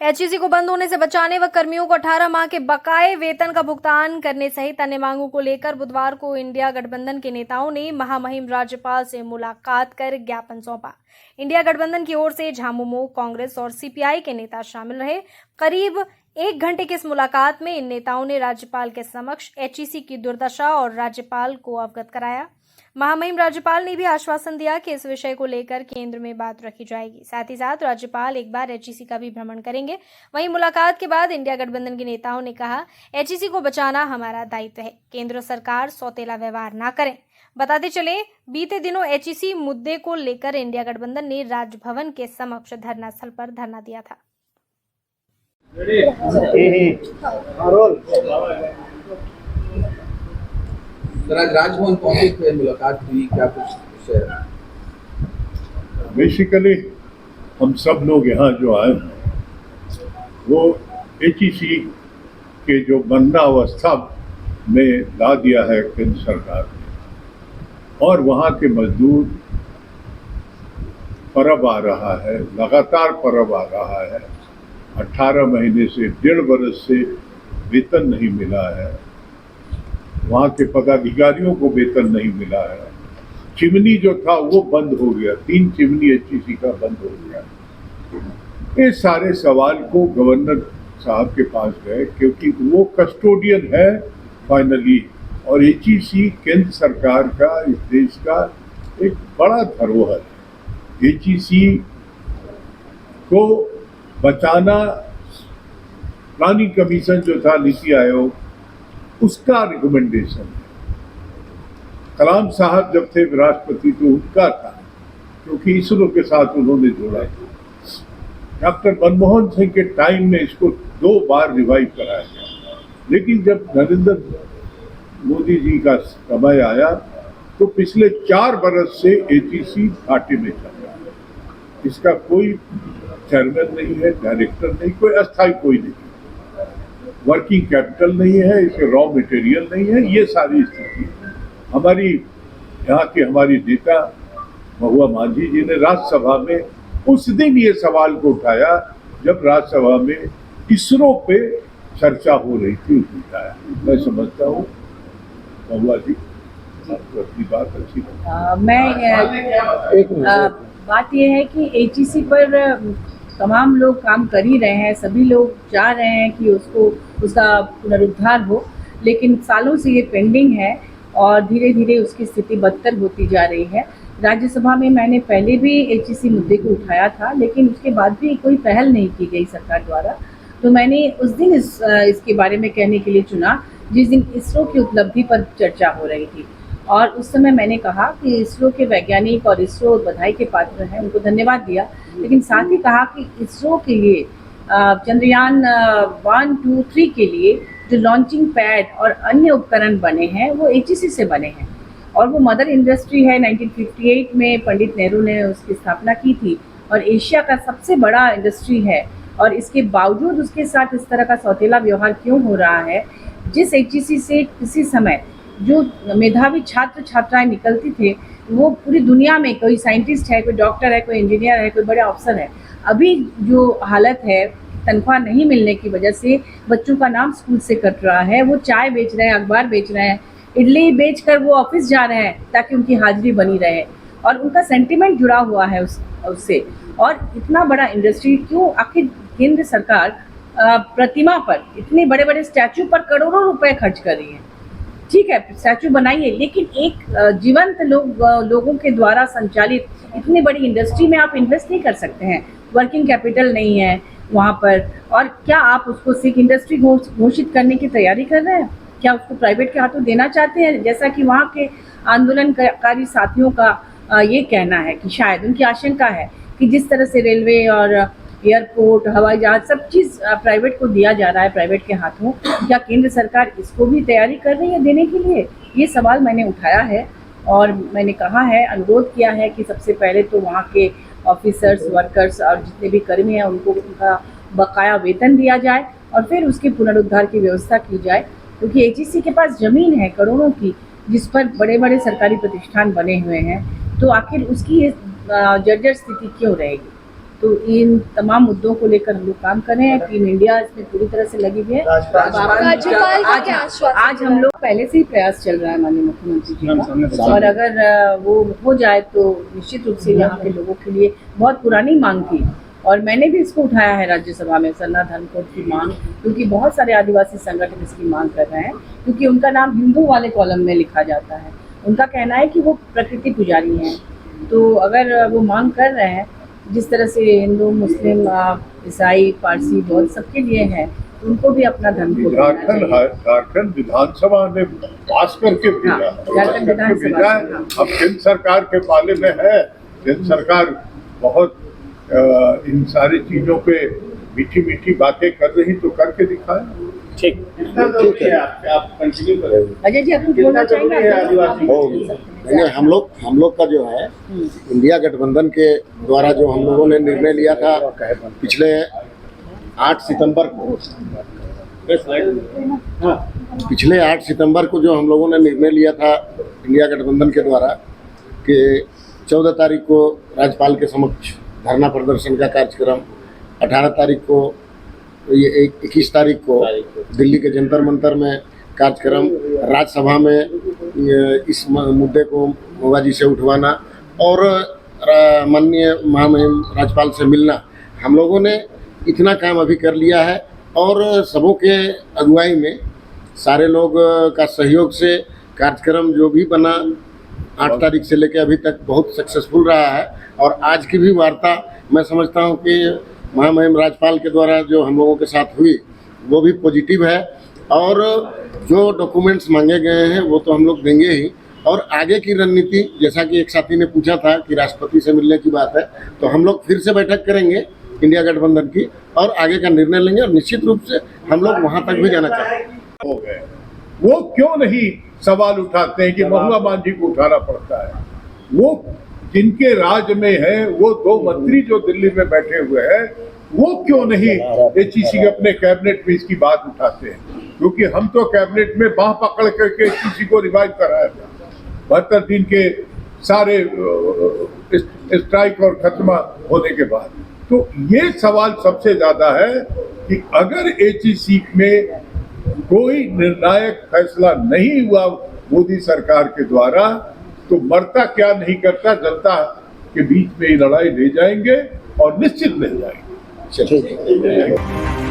HEC को बंद होने से बचाने व कर्मियों को 18 माह के बकाये वेतन का भुगतान करने सहित अन्य मांगों को लेकर बुधवार को इंडिया गठबंधन के नेताओं ने महामहिम राज्यपाल से मुलाकात कर ज्ञापन सौंपा। इंडिया गठबंधन की ओर से झामुमो, कांग्रेस और सीपीआई के नेता शामिल रहे। करीब 1 घंटे की इस मुलाकात में इन नेताओं ने राज्यपाल के समक्ष एचईसी की दुर्दशा और राज्यपाल को अवगत कराया। महामहिम राज्यपाल ने भी आश्वासन दिया कि इस विषय को लेकर केंद्र में बात रखी जाएगी। साथ ही साथ राज्यपाल एक बार एचईसी का भी भ्रमण करेंगे। वहीं मुलाकात के बाद इंडिया गठबंधन के नेताओं ने कहा, एचईसी को बचाना हमारा दायित्व है, केंद्र सरकार सौतेला व्यवहार न करे। बताते चले, बीते दिनों एचईसी मुद्दे को लेकर इंडिया गठबंधन ने राजभवन के समक्ष धरना स्थल पर धरना दिया था। आज राजभवन पहुंचे थे, मुलाकात हुई, क्या कुछ विषय? बेसिकली हम सब लोग यहाँ जो आए हैं वो एचईसी के जो बंदावस्था में ला दिया है केंद्र सरकार ने, और वहाँ के मजदूर परब आ रहा है, लगातार परब आ रहा है। 18 महीने से 1.5 बरस से वेतन नहीं मिला है, वहाँ के पदाधिकारियों को वेतन नहीं मिला है। चिमनी जो था वो बंद हो गया, 3 चिमनी एचईसी का बंद हो गया। ये सारे सवाल को गवर्नर साहब के पास गए, क्योंकि वो कस्टोडियन है फाइनली, और एचईसी केंद्र सरकार का, इस देश का एक बड़ा धरोहर है। एचईसी को बचाना, प्लानिंग कमीशन जो था नीति आयोग, उसका रिकमेंडेशन है। कलाम साहब जब थे राष्ट्रपति तो उनका था, क्योंकि इसरो के साथ उन्होंने जोड़ा था। डॉक्टर मनमोहन सिंह के टाइम में इसको 2 बार रिवाइव कराया गया, लेकिन जब नरेंद्र मोदी जी का समय आया तो पिछले 4 बरस से एचईसी घाटे में चल रहा है। इसका कोई चेयरमैन नहीं है, डायरेक्टर नहीं, कोई अस्थायी कोई नहीं, वर्किंग कैपिटल नहीं है, इसे रॉ मटेरियल नहीं है। ये सारी स्थिति हमारी यहाँ की हमारी नेता महुआ मांझी जी ने राज्यसभा में उस दिन ये सवाल को उठाया जब राज्यसभा में इसरो पे चर्चा हो रही थी, उठाया। मैं समझता हूँ महुआ जी आपको अपनी बात अच्छी बात यह है कि एचईसी पर तमाम लोग काम कर ही रहे हैं, सभी लोग चाह रहे हैं कि उसका पुनरुद्धार हो, लेकिन सालों से ये पेंडिंग है और धीरे धीरे उसकी स्थिति बदतर होती जा रही है। राज्यसभा में मैंने पहले भी एचईसी मुद्दे को उठाया था, लेकिन उसके बाद भी कोई पहल नहीं की गई सरकार द्वारा। तो मैंने उस दिन इसके बारे में कहने के लिए चुना जिस दिन इसरो की उपलब्धि पर चर्चा हो रही थी, और उस समय मैंने कहा कि इसरो के वैज्ञानिक और इसरो बधाई के पात्र हैं, उनको धन्यवाद दिया, लेकिन साथ ही कहा कि इसरो के लिए चंद्रयान 1, 2, 3 के लिए जो लॉन्चिंग पैड और अन्य उपकरण बने हैं वो एचईसी से बने हैं, और वो मदर इंडस्ट्री है। 1958 में पंडित नेहरू ने उसकी स्थापना की थी और एशिया का सबसे बड़ा इंडस्ट्री है, और इसके बावजूद उसके साथ इस तरह का सौतेला व्यवहार क्यों हो रहा है? जिस एचईसी से किसी समय जो मेधावी छात्र छात्राएं निकलती थे, वो पूरी दुनिया में कोई साइंटिस्ट है, कोई डॉक्टर है, कोई इंजीनियर है, कोई बड़े अफसर है। अभी जो हालत है, तनख्वाह नहीं मिलने की वजह से बच्चों का नाम स्कूल से कट रहा है, वो चाय बेच रहे हैं, अखबार बेच रहे हैं, इडली बेचकर वो ऑफिस जा रहे हैं ताकि उनकी हाजिरी बनी रहे, और उनका सेंटिमेंट जुड़ा हुआ है उससे। और इतना बड़ा इंडस्ट्री क्यों? आखिर केंद्र सरकार प्रतिमा पर, इतने बड़े बड़े स्टैचू पर करोड़ों रुपए खर्च कर रही है। ठीक है, स्टैचू बनाइए, लेकिन एक जीवंत लोगों के द्वारा संचालित इतनी बड़ी इंडस्ट्री में आप इन्वेस्ट नहीं कर सकते हैं। वर्किंग कैपिटल नहीं है वहाँ पर, और क्या आप उसको सिख इंडस्ट्री घोषित करने की तैयारी कर रहे हैं? क्या उसको प्राइवेट के हाथों देना चाहते हैं, जैसा कि वहाँ के आंदोलनकारी साथियों का ये कहना है कि शायद उनकी आशंका है कि जिस तरह से रेलवे और एयरपोर्ट, हवाई जहाज, सब चीज़ प्राइवेट को दिया जा रहा है, प्राइवेट के हाथों, क्या केंद्र सरकार इसको भी तैयारी कर रही है देने के लिए? ये सवाल मैंने उठाया है, और मैंने कहा है, अनुरोध किया है कि सबसे पहले तो वहाँ के ऑफिसर्स, वर्कर्स और जितने भी कर्मी हैं उनको उनका बकाया वेतन दिया जाए, और फिर उसके पुनरुद्धार की व्यवस्था की जाए, क्योंकि एचईसी के पास ज़मीन है करोड़ों की, जिस पर बड़े बड़े सरकारी प्रतिष्ठान बने हुए हैं, तो आखिर उसकी जर्जर स्थिति क्यों रहेगी? तो इन तमाम मुद्दों को लेकर हम लोग काम कर रहे हैं। टीम इंडिया इसमें पूरी तरह से लगी हुई है। राज्यपाल का क्या आश्वासन आज हम लोग पहले से ही प्रयास चल रहा है माननीय मुख्यमंत्री जी का, और अगर वो हो जाए तो निश्चित रूप से यहाँ के लोगों के लिए बहुत पुरानी मांग थी, और मैंने भी इसको उठाया है राज्यसभा में, सरना धर्म कोड की मांग, क्योंकि बहुत सारे आदिवासी संगठन इसकी मांग कर रहे हैं, क्योंकि उनका नाम हिंदू वाले कॉलम में लिखा जाता है। उनका कहना है कि वो प्रकृति पुजारी हैं, तो अगर वो मांग कर रहे हैं जिस तरह से हिंदू, मुस्लिम, ईसाई, पारसी, बौद्ध सबके लिए है, तो उनको भी अपना धर्म को झारखंड विधानसभा ने पास करके भेजा, झारखंड विधानसभा अब केंद्र सरकार के पाले में है। केंद्र सरकार बहुत इन सारी चीजों पे मीठी मीठी बातें कर रही, तो करके दिखाए। ठीक आप कंटिन्यू करें। अजय जी, आप कुछ बोलना चाहेंगे? नहीं, हम लोग का जो है इंडिया गठबंधन के द्वारा जो हम लोगों ने निर्णय लिया था पिछले 8 सितंबर को जो हम लोगों ने निर्णय लिया था इंडिया गठबंधन के द्वारा कि 14 तारीख को राज्यपाल के समक्ष धरना प्रदर्शन का कार्यक्रम, 18 तारीख को, ये 21 तारीख को दिल्ली के जंतर मंतर में कार्यक्रम, राज्यसभा में इस मुद्दे को मोबाजी से उठवाना और माननीय महामहिम राज्यपाल से मिलना, हम लोगों ने इतना काम अभी कर लिया है। और सबों के अगुवाई में सारे लोग का सहयोग से कार्यक्रम जो भी बना 8 तारीख से लेकर अभी तक बहुत सक्सेसफुल रहा है। और आज की भी वार्ता मैं समझता हूँ कि महामहिम राज्यपाल के द्वारा जो हम लोगों के साथ हुई वो भी पॉजिटिव है, और जो डॉक्यूमेंट्स मांगे गए हैं वो तो हम लोग देंगे ही। और आगे की रणनीति, जैसा कि एक साथी ने पूछा था कि राष्ट्रपति से मिलने की बात है, तो हम लोग फिर से बैठक करेंगे इंडिया गठबंधन की और आगे का निर्णय लेंगे, और निश्चित रूप से हम लोग वहाँ तक भी जाना चाहेंगे। हो गए वो क्यों नहीं सवाल उठाते हैं कि महुआ मांझी को उठाना पड़ता है? वो जिनके राज में है, वो 2 मंत्री जो दिल्ली में बैठे हुए हैं, वो क्यों नहीं एचईसी के अपने कैबिनेट में इसकी बात उठाते हैं? क्योंकि हम तो कैबिनेट में बाह पकड़ करके एचईसी को रिवाइव कराया था 72 दिन के सारे स्ट्राइक और खत्म होने के बाद। तो ये सवाल सबसे ज्यादा है कि अगर एचईसी में कोई निर्णायक फैसला नहीं हुआ मोदी सरकार के द्वारा, तो मरता क्या नहीं करता, जनता के बीच में ये लड़ाई ले जाएंगे और निश्चित ले जाएंगे। चलिए।